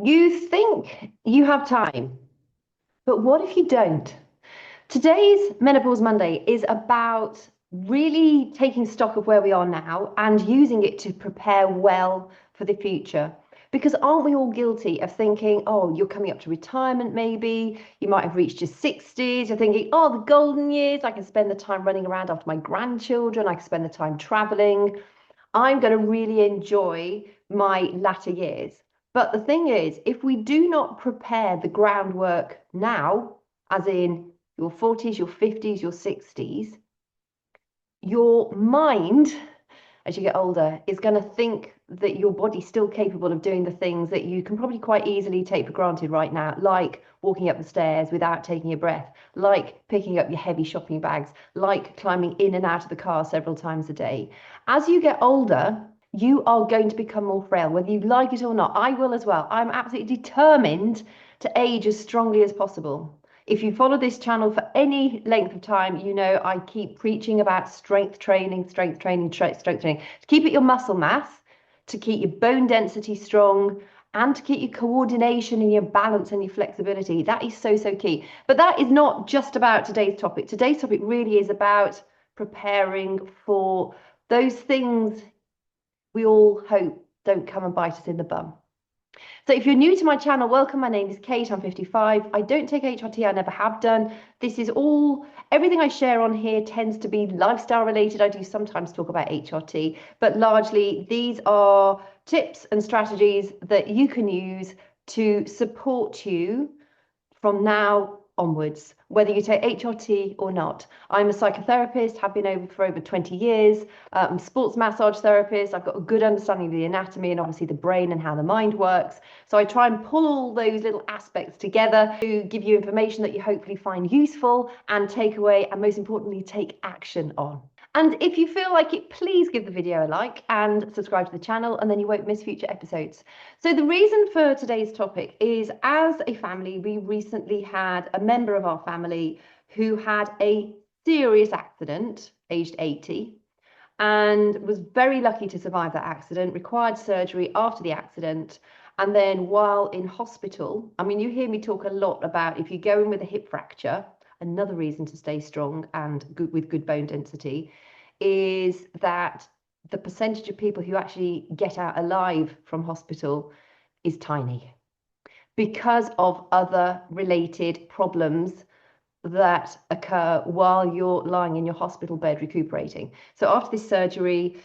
You think you have time, but what if you don't? Today's Menopause Monday is about really taking stock of where we are now and using it to prepare well for the future. Because aren't we all guilty of thinking, oh, you're coming up to retirement, maybe you might have reached your 60s, you're thinking, oh, the golden years, I can spend the time running around after my grandchildren, I can spend the time traveling. I'm going to really enjoy my latter years. But the thing is, if we do not prepare the groundwork now, as in your 40s, your 50s, your 60s, your mind, as you get older, is going to think that your body's still capable of doing the things that you can probably quite easily take for granted right now, like walking up the stairs without taking a breath, like picking up your heavy shopping bags, like climbing in and out of the car several times a day. As you get older, you are going to become more frail, whether you like it or not. I will as well. I'm absolutely determined to age as strongly as possible. If you follow this channel for any length of time, you know I keep preaching about strength training, strength training, strength training, to keep it your muscle mass, to keep your bone density strong, and to keep your coordination and your balance and your flexibility. That is so, so key. But that is not just about today's topic. Today's topic really is about preparing for those things we all hope don't come and bite us in the bum. So if you're new to my channel, welcome. My name is Kate. I'm 55. I don't take HRT. I never have done. This is everything I share on here tends to be lifestyle related. I do sometimes talk about HRT, but largely these are tips and strategies that you can use to support you from now onwards, whether you take HRT or not. I'm a psychotherapist, have been for over 20 years. I'm a sports massage therapist. I've got a good understanding of the anatomy and obviously the brain and how the mind works. So I try and pull all those little aspects together to give you information that you hopefully find useful and take away, and most importantly, take action on. And if you feel like it, please give the video a like and subscribe to the channel, and then you won't miss future episodes. So the reason for today's topic is, as a family, we recently had a member of our family who had a serious accident, aged 80, and was very lucky to survive that accident, required surgery after the accident. And then while in hospital, I mean, you hear me talk a lot about if you go in with a hip fracture, another reason to stay strong and good with good bone density is that the percentage of people who actually get out alive from hospital is tiny because of other related problems that occur while you're lying in your hospital bed recuperating. So after this surgery,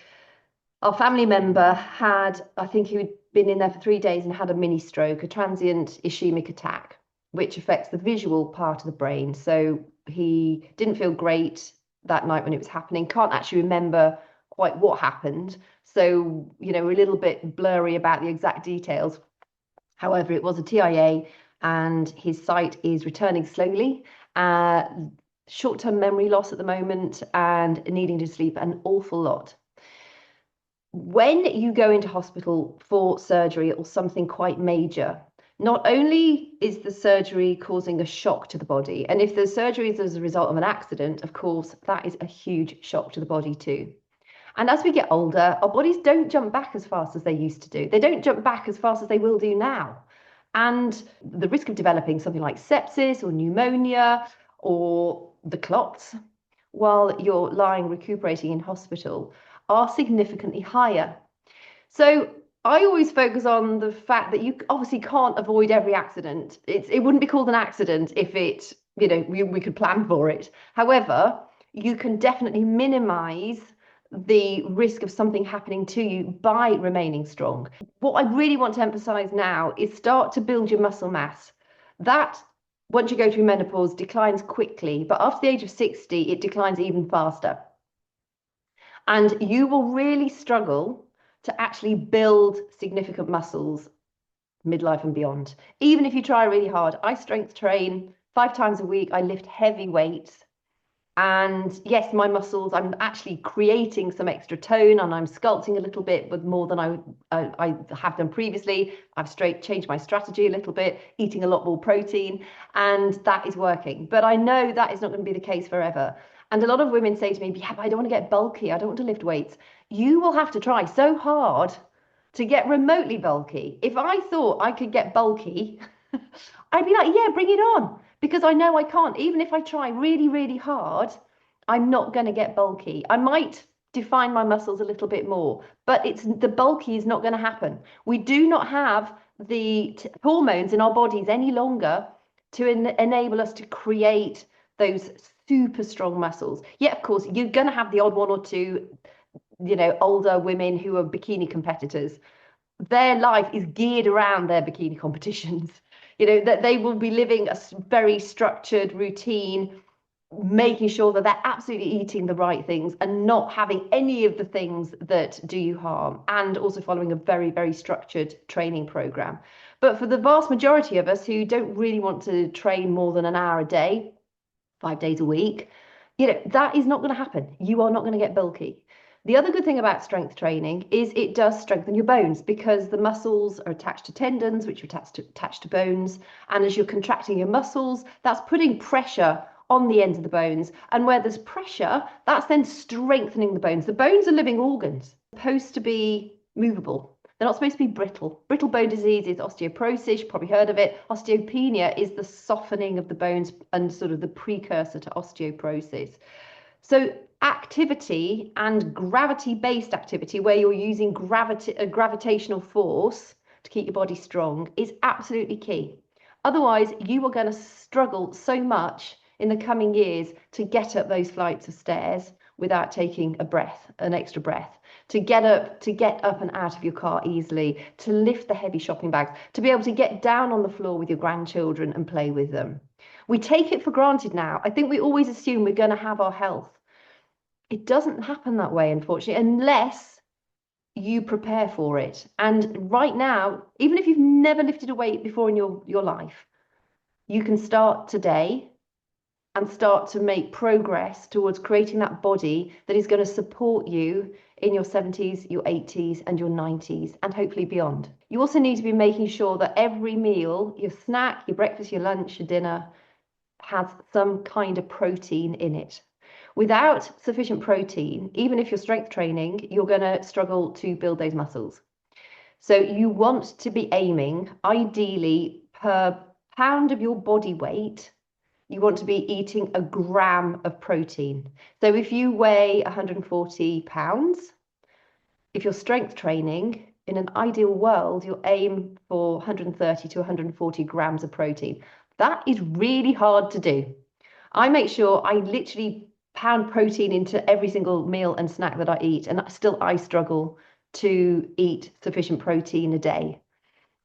our family member had, I think he'd been in there for 3 days and had a mini stroke, a transient ischemic attack, which affects the visual part of the brain. So he didn't feel great that night when it was happening, can't actually remember quite what happened. So, we're a little bit blurry about the exact details. However, it was a TIA and his sight is returning slowly. Short-term memory loss at the moment and needing to sleep an awful lot. When you go into hospital for surgery or something quite major, not only is the surgery causing a shock to the body, and if the surgery is as a result of an accident, of course, that is a huge shock to the body too. And as we get older, our bodies don't jump back as fast as they used to do. They don't jump back as fast as they will do now. And the risk of developing something like sepsis or pneumonia or the clots while you're lying recuperating in hospital are significantly higher. So I always focus on the fact that you obviously can't avoid every accident. It wouldn't be called an accident if we could plan for it. However, you can definitely minimize the risk of something happening to you by remaining strong. What I really want to emphasize now is start to build your muscle mass. That, once you go through menopause, declines quickly, but after the age of 60, it declines even faster. And you will really struggle to actually build significant muscles midlife and beyond. Even if you try really hard, I strength train 5 times a week. I lift heavy weights. And yes, my muscles, I'm actually creating some extra tone and I'm sculpting a little bit, but more than I have done previously. I've changed my strategy a little bit, eating a lot more protein, and that is working. But I know that is not going to be the case forever. And a lot of women say to me, yeah, but I don't want to get bulky. I don't want to lift weights. You will have to try so hard to get remotely bulky. If I thought I could get bulky, I'd be like, yeah, bring it on. Because I know I can't. Even if I try really, really hard, I'm not going to get bulky. I might define my muscles a little bit more, but it's the bulky is not going to happen. We do not have the hormones in our bodies any longer to enable us to create those super strong muscles. Yeah, of course, you're going to have the odd one or two, older women who are bikini competitors. Their life is geared around their bikini competitions. That they will be living a very structured routine, making sure that they're absolutely eating the right things and not having any of the things that do you harm, and also following a very, very structured training program. But for the vast majority of us who don't really want to train more than an hour a day, 5 days a week, that is not going to happen. You are not going to get bulky. The other good thing about strength training is it does strengthen your bones, because the muscles are attached to tendons, which are attached to bones. And as you're contracting your muscles, that's putting pressure on the ends of the bones. And where there's pressure, that's then strengthening the bones. The bones are living organs, supposed to be movable. They're not supposed to be brittle. Brittle bone disease is osteoporosis. You've probably heard of it. Osteopenia is the softening of the bones and sort of the precursor to osteoporosis. So activity and gravity-based activity, where you're using gravitational force to keep your body strong, is absolutely key. Otherwise, you are going to struggle so much in the coming years to get up those flights of stairs without taking an extra breath, to get up and out of your car easily, to lift the heavy shopping bags, to be able to get down on the floor with your grandchildren and play with them. We take it for granted now. I think we always assume we're going to have our health. It doesn't happen that way, unfortunately, unless you prepare for it. And right now, even if you've never lifted a weight before in your life, you can start today and start to make progress towards creating that body that is going to support you in your 70s, your 80s, and your 90s, and hopefully beyond. You also need to be making sure that every meal, your snack, your breakfast, your lunch, your dinner, has some kind of protein in it. Without sufficient protein, even if you're strength training, you're going to struggle to build those muscles. So you want to be aiming, ideally, per pound of your body weight, you want to be eating a gram of protein. So if you weigh 140 pounds, if you're strength training, in an ideal world, you'll aim for 130 to 140 grams of protein. That is really hard to do. I make sure I literally pound protein into every single meal and snack that I eat, and still I struggle to eat sufficient protein a day.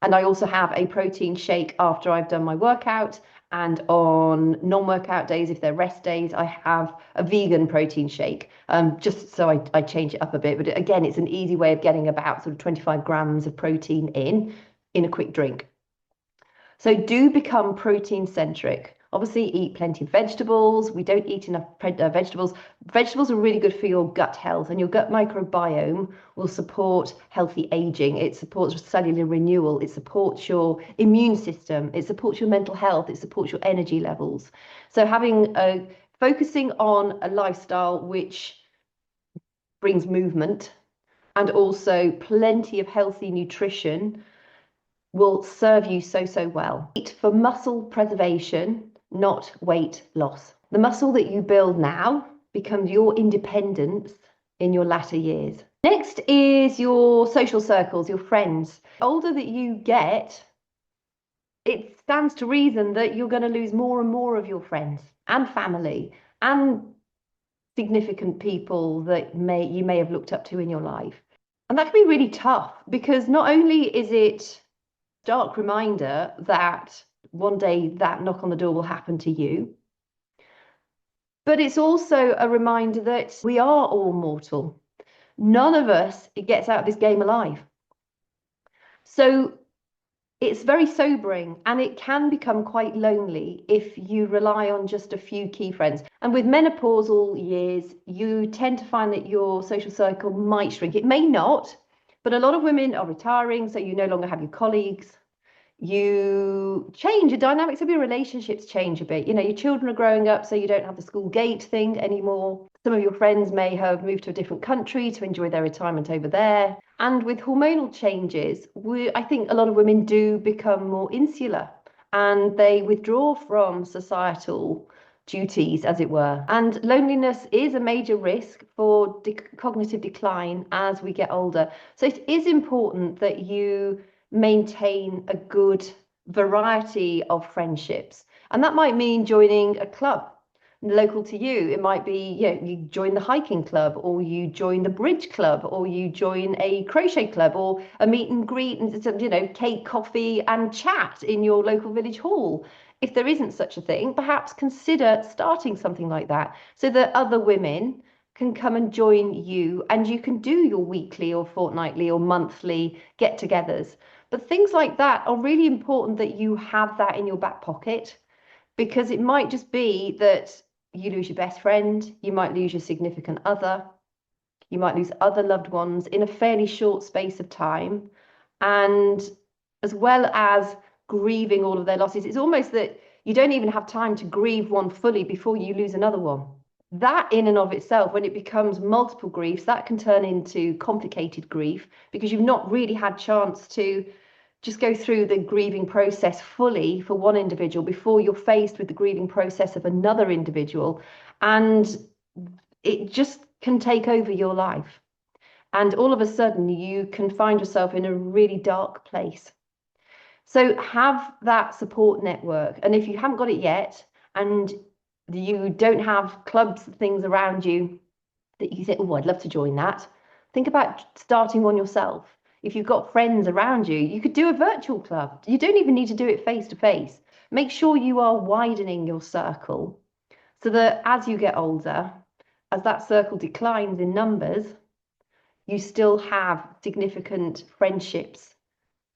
And I also have a protein shake after I've done my workout, and on non-workout days, if they're rest days, I have a vegan protein shake, just so I change it up a bit. But again, it's an easy way of getting about sort of 25 grams of protein in a quick drink. So do become protein centric. Obviously, eat plenty of vegetables. We don't eat enough vegetables. Vegetables are really good for your gut health, and your gut microbiome will support healthy aging. It supports cellular renewal. It supports your immune system. It supports your mental health. It supports your energy levels. So focusing on a lifestyle which brings movement and also plenty of healthy nutrition will serve you so well. Eat for muscle preservation, not weight loss. The muscle that you build now becomes your independence in your latter years. Next is your social circles, your friends. The older that you get, it stands to reason that you're going to lose more and more of your friends and family and significant people that you may have looked up to in your life. And that can be really tough, because not only is it stark reminder that one day that knock on the door will happen to you, but it's also a reminder that we are all mortal. None of us gets out of this game alive. So it's very sobering, and it can become quite lonely if you rely on just a few key friends. And with menopausal years, you tend to find that your social circle might shrink. It may not, but a lot of women are retiring, so you no longer have your colleagues. You change, the dynamics of your relationships change a bit. Your children are growing up, so you don't have the school gate thing anymore. Some of your friends may have moved to a different country to enjoy their retirement over there. And with hormonal changes, I think a lot of women do become more insular and they withdraw from societal duties, as it were. And loneliness is a major risk for cognitive decline as we get older. So it is important that you maintain a good variety of friendships. And that might mean joining a club local to you. It might be, you join the hiking club, or you join the bridge club, or you join a crochet club, or a meet and greet and cake, coffee and chat in your local village hall. If there isn't such a thing, perhaps consider starting something like that so that other women can come and join you, and you can do your weekly or fortnightly or monthly get-togethers. But things like that are really important that you have that in your back pocket, because it might just be that you lose your best friend, you might lose your significant other, you might lose other loved ones in a fairly short space of time. And as well as grieving all of their losses, it's almost that you don't even have time to grieve one fully before you lose another one. That in and of itself, when it becomes multiple griefs, that can turn into complicated grief because you've not really had chance to just go through the grieving process fully for one individual before you're faced with the grieving process of another individual. And it just can take over your life. And all of a sudden, you can find yourself in a really dark place. So have that support network. And if you haven't got it yet, and you don't have clubs, things around you that you think, oh, I'd love to join that, think about starting one yourself. If you've got friends around you, you could do a virtual club. You don't even need to do it face to face. Make sure you are widening your circle so that as you get older, as that circle declines in numbers, you still have significant friendships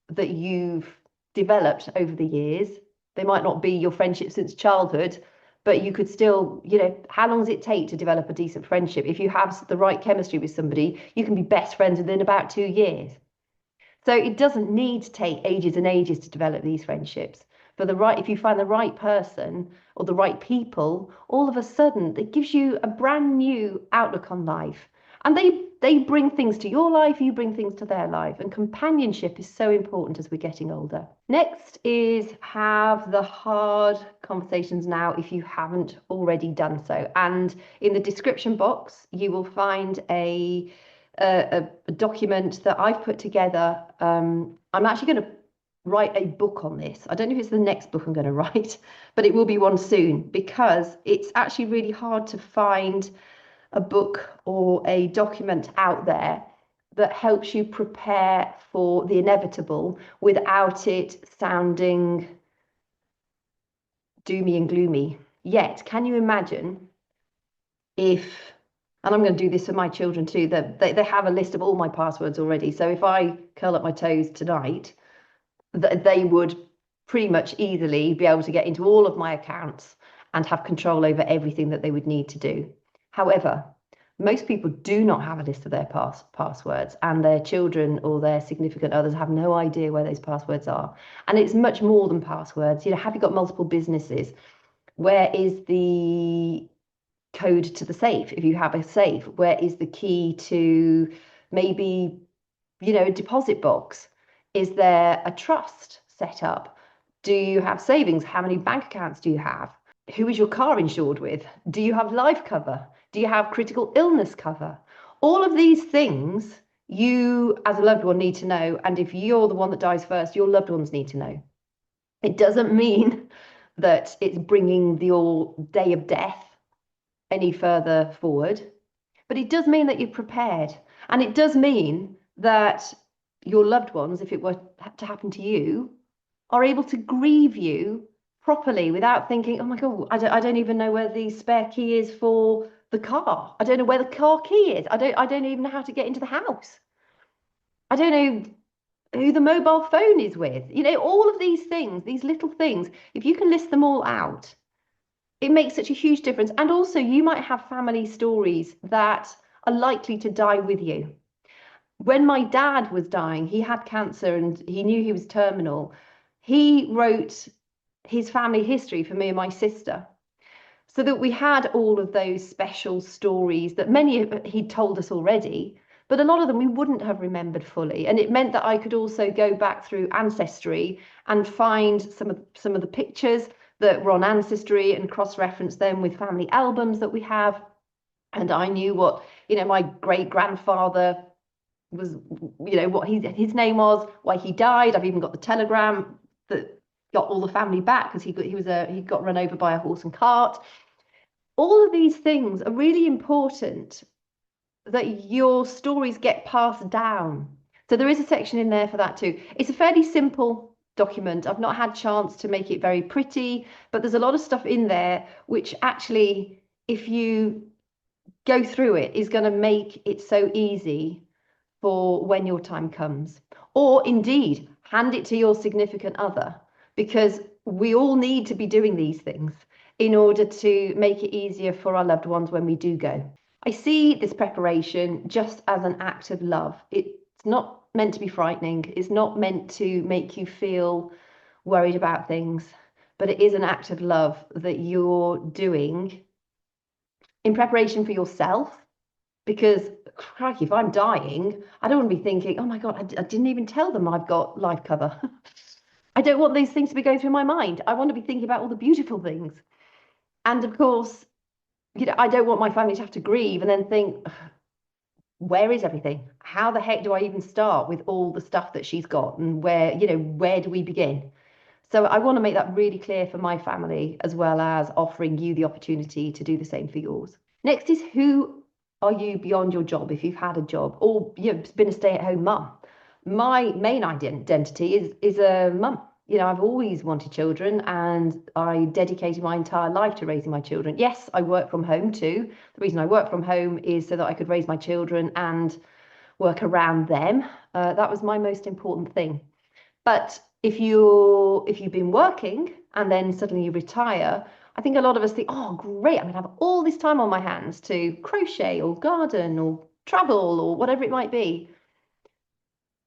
that you've developed over the years. They might not be your friendship since childhood, but you could still, how long does it take to develop a decent friendship? If you have the right chemistry with somebody, you can be best friends within about 2 years. So it doesn't need to take ages and ages to develop these friendships. If you find the right person or the right people, all of a sudden it gives you a brand new outlook on life. And they bring things to your life, you bring things to their life. And companionship is so important as we're getting older. Next is have the hard conversations now if you haven't already done so. And in the description box, you will find a document that I've put together. I'm actually going to write a book on this. I don't know if it's the next book I'm going to write, but it will be one soon, because it's actually really hard to find a book or a document out there that helps you prepare for the inevitable without it sounding doomy and gloomy. Yet, can you imagine if, and I'm going to do this for my children too, that they have a list of all my passwords already. So if I curl up my toes tonight, they would pretty much easily be able to get into all of my accounts and have control over everything that they would need to do. However, most people do not have a list of their passwords, and their children or their significant others have no idea where those passwords are. And it's much more than passwords. Have you got multiple businesses? Where is the code to the safe? If you have a safe, where is the key to maybe, a deposit box? Is there a trust set up? Do you have savings? How many bank accounts do you have? Who is your car insured with? Do you have life cover? Do you have critical illness cover? All of these things you as a loved one need to know. And if you're the one that dies first, your loved ones need to know. It doesn't mean that it's bringing your day of death any further forward, but it does mean that you're prepared. And it does mean that your loved ones, if it were to happen to you, are able to grieve you properly without thinking, oh my God, I don't even know where the spare key is for the car. I don't know where the car key is. I don't even know how to get into the house. I don't know who the mobile phone is with. All of these things, these little things, if you can list them all out, it makes such a huge difference. And also you might have family stories that are likely to die with you. When my dad was dying, he had cancer and he knew he was terminal. He wrote his family history for me and my sister, so that we had all of those special stories that many he'd told us already, but a lot of them we wouldn't have remembered fully. And it meant that I could also go back through Ancestry and find some of the pictures that were on Ancestry and cross-reference them with family albums that we have. And I knew what, my great grandfather was, what his name was, why he died. I've even got the telegram that got all the family back because he got run over by a horse and cart. All of these things are really important, that your stories get passed down. So there is a section in there for that too. It's a fairly simple document. I've not had chance to make it very pretty, but there's a lot of stuff in there which actually, if you go through it, is going to make it so easy for when your time comes. Or indeed, hand it to your significant other, because we all need to be doing these things in order to make it easier for our loved ones when we do go. I see this preparation just as an act of love. It's not meant to be frightening. It's not meant to make you feel worried about things, but it is an act of love that you're doing in preparation for yourself. Because, crikey, if I'm dying, I don't want to be thinking, oh my God, I didn't even tell them I've got life cover. I don't want these things to be going through my mind. I want to be thinking about all the beautiful things. And of course, I don't want my family to have to grieve and then think, where is everything? How the heck do I even start with all the stuff that she's got? And where do we begin? So I want to make that really clear for my family, as well as offering you the opportunity to do the same for yours. Next is, who are you beyond your job, if you've had a job or you've been a stay-at-home mum? My main identity is a mum. I've always wanted children, and I dedicated my entire life to raising my children. Yes, I work from home too. The reason I work from home is so that I could raise my children and work around them. That was my most important thing. But if you've been working and then suddenly you retire, I think a lot of us think, oh, great, I'm going to have all this time on my hands to crochet or garden or travel or whatever it might be.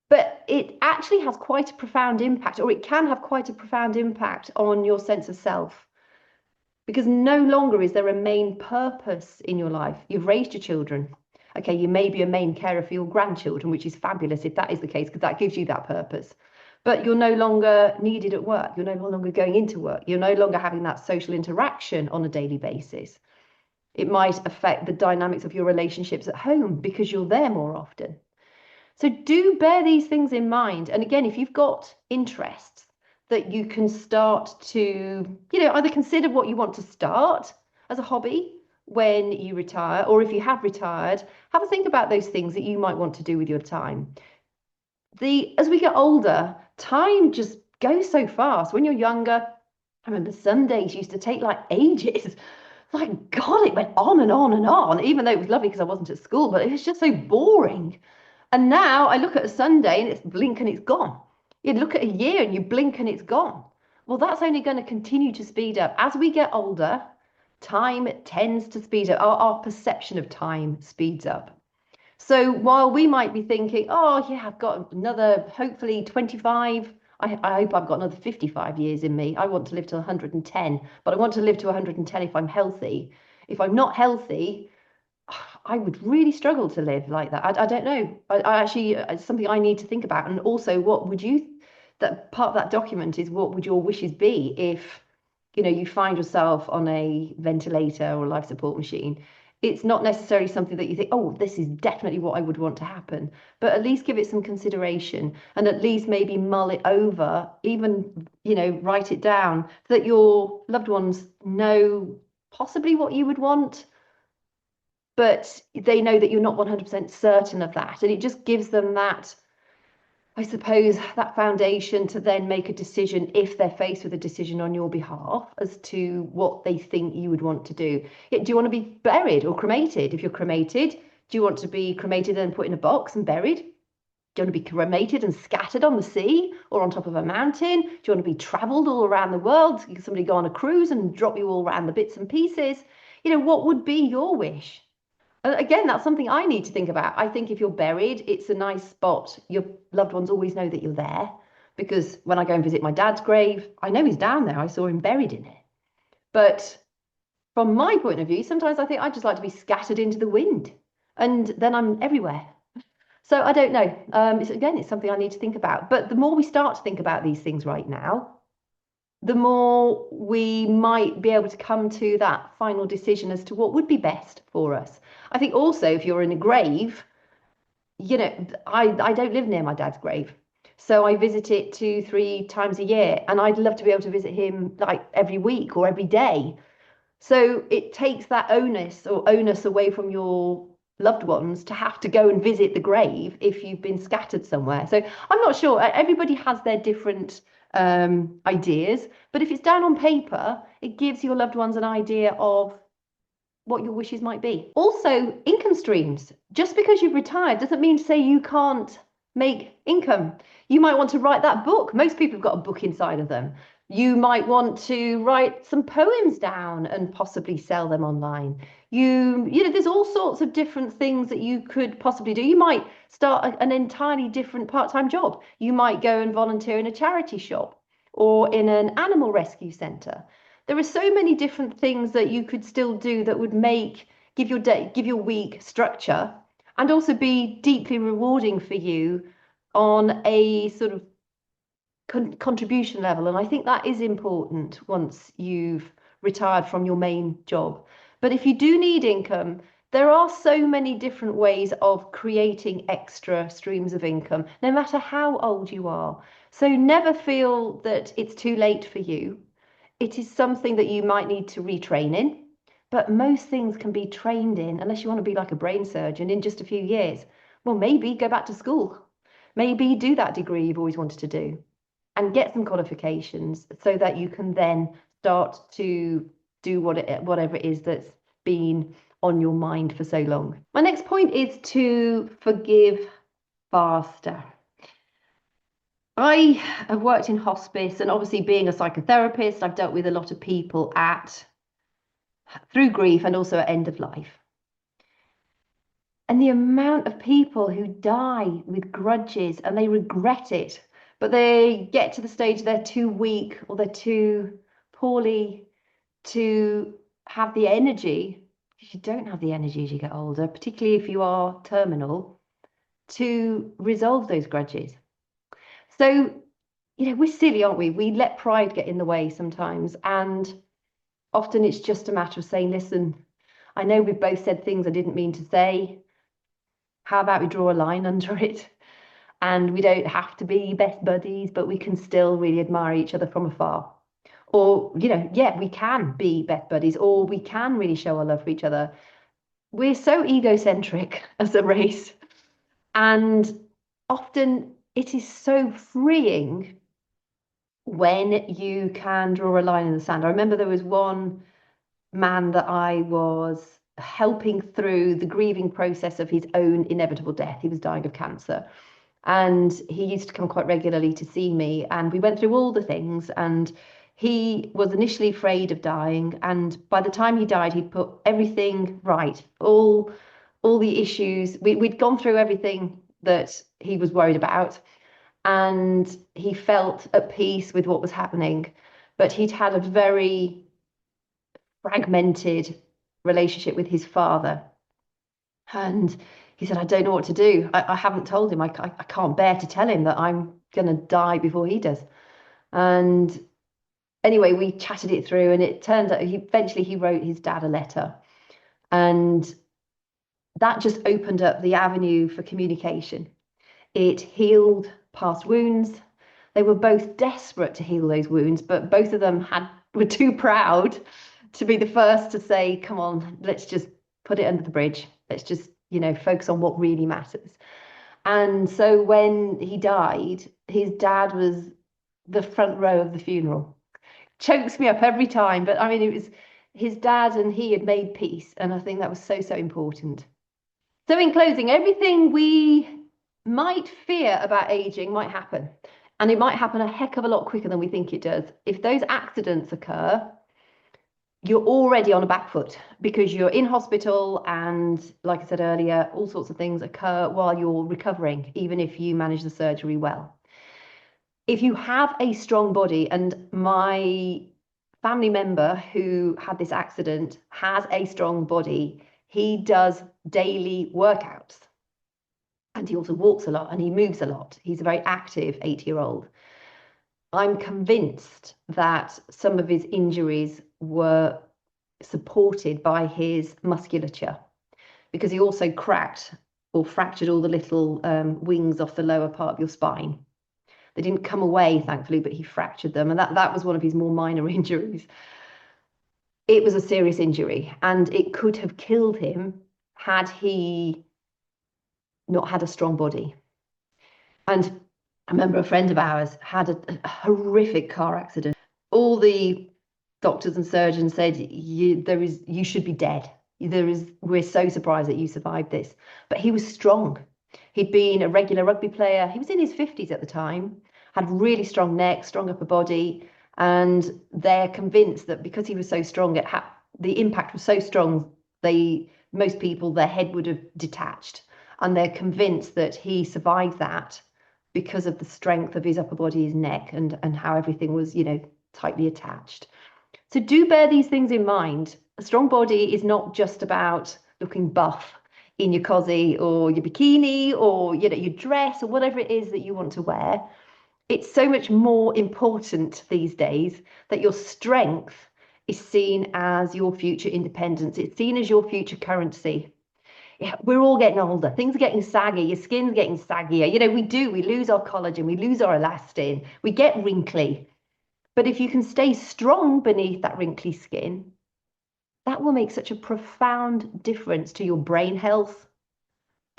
But it actually has quite a profound impact, or it can have quite a profound impact on your sense of self. Because no longer is there a main purpose in your life. You've raised your children. Okay, you may be a main carer for your grandchildren, which is fabulous if that is the case, because that gives you that purpose. But you're no longer needed at work. You're no longer going into work. You're no longer having that social interaction on a daily basis. It might affect the dynamics of your relationships at home because you're there more often. So do bear these things in mind. And again, if you've got interests that you can start to, either consider what you want to start as a hobby when you retire, or if you have retired, have a think about those things that you might want to do with your time. As we get older, time just goes so fast. When you're younger, I remember Sundays used to take like ages. Like, God, it went on and on and on, even though it was lovely because I wasn't at school, but it was just so boring. And now I look at a Sunday and it's blink and it's gone. You look at a year and you blink and it's gone. Well, that's only going to continue to speed up. As we get older, time tends to speed up. Our perception of time speeds up. So while we might be thinking, oh, yeah, I've got another, hopefully 25, I hope I've got another 55 years in me. I want to live to 110, but I want to live to 110 if I'm healthy. If I'm not healthy, I would really struggle to live like that. I don't know. I actually, it's something I need to think about. And also, that part of that document is, what would your wishes be if, you find yourself on a ventilator or a life support machine? It's not necessarily something that you think, oh, this is definitely what I would want to happen, but at least give it some consideration, and at least maybe mull it over, even, write it down so that your loved ones know possibly what you would want, but they know that you're not 100% certain of that. And it just gives them that, I suppose, that foundation to then make a decision if they're faced with a decision on your behalf as to what they think you would want to do. Do you want to be buried or cremated? If you're cremated, do you want to be cremated and put in a box and buried? Do you want to be cremated and scattered on the sea or on top of a mountain? Do you want to be traveled all around the world? Can somebody go on a cruise and drop you all around the bits and pieces? What would be your wish? Again, that's something I need to think about. I think if you're buried, it's a nice spot. Your loved ones always know that you're there, because when I go and visit my dad's grave, I know he's down there. I saw him buried in it. But from my point of view, sometimes I think I'd just like to be scattered into the wind, and then I'm everywhere. So I don't know. It's something I need to think about. But the more we start to think about these things right now, the more we might be able to come to that final decision as to what would be best for us. I think also if you're in a grave, I don't live near my dad's grave. So I visit it 2, 3 times a year, and I'd love to be able to visit him like every week or every day. So it takes that onus away from your loved ones to have to go and visit the grave if you've been scattered somewhere. So I'm not sure. Everybody has their different ideas, but if it's down on paper, it gives your loved ones an idea of what your wishes might be. Also, income streams. Just because you've retired doesn't mean to say you can't make income. You might want to write that book. Most people have got a book inside of them. You might want to write some poems down and possibly sell them online. There's all sorts of different things that you could possibly do. You might start an entirely different part-time job. You might go and volunteer in a charity shop or in an animal rescue centre. There are so many different things that you could still do that would give your day, give your week structure, and also be deeply rewarding for you on a sort of contribution level. And I think that is important once you've retired from your main job. But if you do need income, there are so many different ways of creating extra streams of income, no matter how old you are. So never feel that it's too late for you. It is something that you might need to retrain in, but most things can be trained in, unless you want to be like a brain surgeon in just a few years. Well, maybe go back to school. Maybe do that degree you've always wanted to do and get some qualifications so that you can then start to do whatever it is that's been on your mind for so long. My next point is to forgive faster. I have worked in hospice, and obviously being a psychotherapist, I've dealt with a lot of people through grief and also at end of life. And the amount of people who die with grudges and they regret it, but they get to the stage they're too weak or they're too poorly to have the energy, because you don't have the energy as you get older, particularly if you are terminal, to resolve those grudges. So, we're silly, aren't we? We let pride get in the way sometimes. And often it's just a matter of saying, listen, I know we've both said things I didn't mean to say. How about we draw a line under it? And we don't have to be best buddies, but we can still really admire each other from afar. Or, we can be best buddies, or we can really show our love for each other. We're so egocentric as a race. And often it is so freeing when you can draw a line in the sand. I remember there was one man that I was helping through the grieving process of his own inevitable death. He was dying of cancer. And he used to come quite regularly to see me. And we went through all the things. And he was initially afraid of dying. And by the time he died, he'd put everything right, all the issues. We'd gone through everything that he was worried about. And he felt at peace with what was happening. But he'd had a very fragmented relationship with his father. And he said, I don't know what to do. I haven't told him. I can't bear to tell him that I'm going to die before he does. And anyway, we chatted it through, and it turned out he wrote his dad a letter. And that just opened up the avenue for communication. It healed past wounds. They were both desperate to heal those wounds, but both of them were too proud to be the first to say, come on, let's just put it under the bridge. Let's just, focus on what really matters. And so when he died, his dad was the front row of the funeral. Chokes me up every time, but I mean, it was his dad and he had made peace. And I think that was so, so important. So in closing, everything we might fear about aging might happen. And it might happen a heck of a lot quicker than we think it does. If those accidents occur, you're already on a back foot because you're in hospital, and like I said earlier, all sorts of things occur while you're recovering, even if you manage the surgery well. If you have a strong body, and my family member who had this accident has a strong body, he does daily workouts. And he also walks a lot and he moves a lot. He's a very active 80-year-old. I'm convinced that some of his injuries were supported by his musculature, because he also cracked or fractured all the little wings off the lower part of your spine. They didn't come away, thankfully, but he fractured them. And that was one of his more minor injuries. It was a serious injury, and it could have killed him had he not had a strong body. And I remember a friend of ours had a horrific car accident. All the doctors and surgeons said, you should be dead. We're so surprised that you survived this. But he was strong. He'd been a regular rugby player. He was in his 50s at the time, had really strong neck, strong upper body. And they're convinced that because he was so strong, the impact was so strong, most people, their head would have detached. And they're convinced that he survived that because of the strength of his upper body, his neck, and how everything was, tightly attached. So do bear these things in mind. A strong body is not just about looking buff in your cozy or your bikini or your dress or whatever it is that you want to wear. It's so much more important these days that your strength is seen as your future independence. It's seen as your future currency. Yeah, we're all getting older. Things are getting saggy. Your skin's getting saggier. We lose our collagen, we lose our elastin, we get wrinkly. But if you can stay strong beneath that wrinkly skin, that will make such a profound difference to your brain health,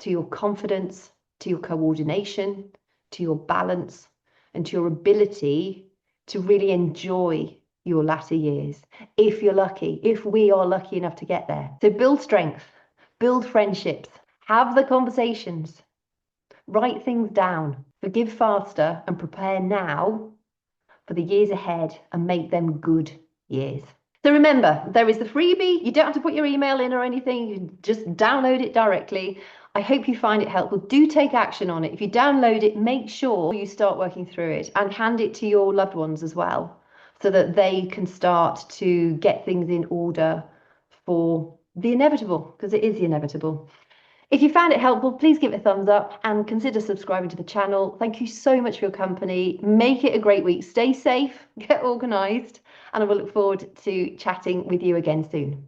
to your confidence, to your coordination, to your balance, and to your ability to really enjoy your latter years, if you're lucky, if we are lucky enough to get there. So build strength, build friendships, have the conversations, write things down, forgive faster, and prepare now for the years ahead and make them good years. So remember, there is the freebie. You don't have to put your email in or anything. You can just download it directly. I hope you find it helpful. Do take action on it. If you download it, make sure you start working through it and hand it to your loved ones as well, so that they can start to get things in order for the inevitable, because it is the inevitable. If you found it helpful, please give it a thumbs up and consider subscribing to the channel. Thank you so much for your company. Make it a great week. Stay safe, get organised, and I will look forward to chatting with you again soon.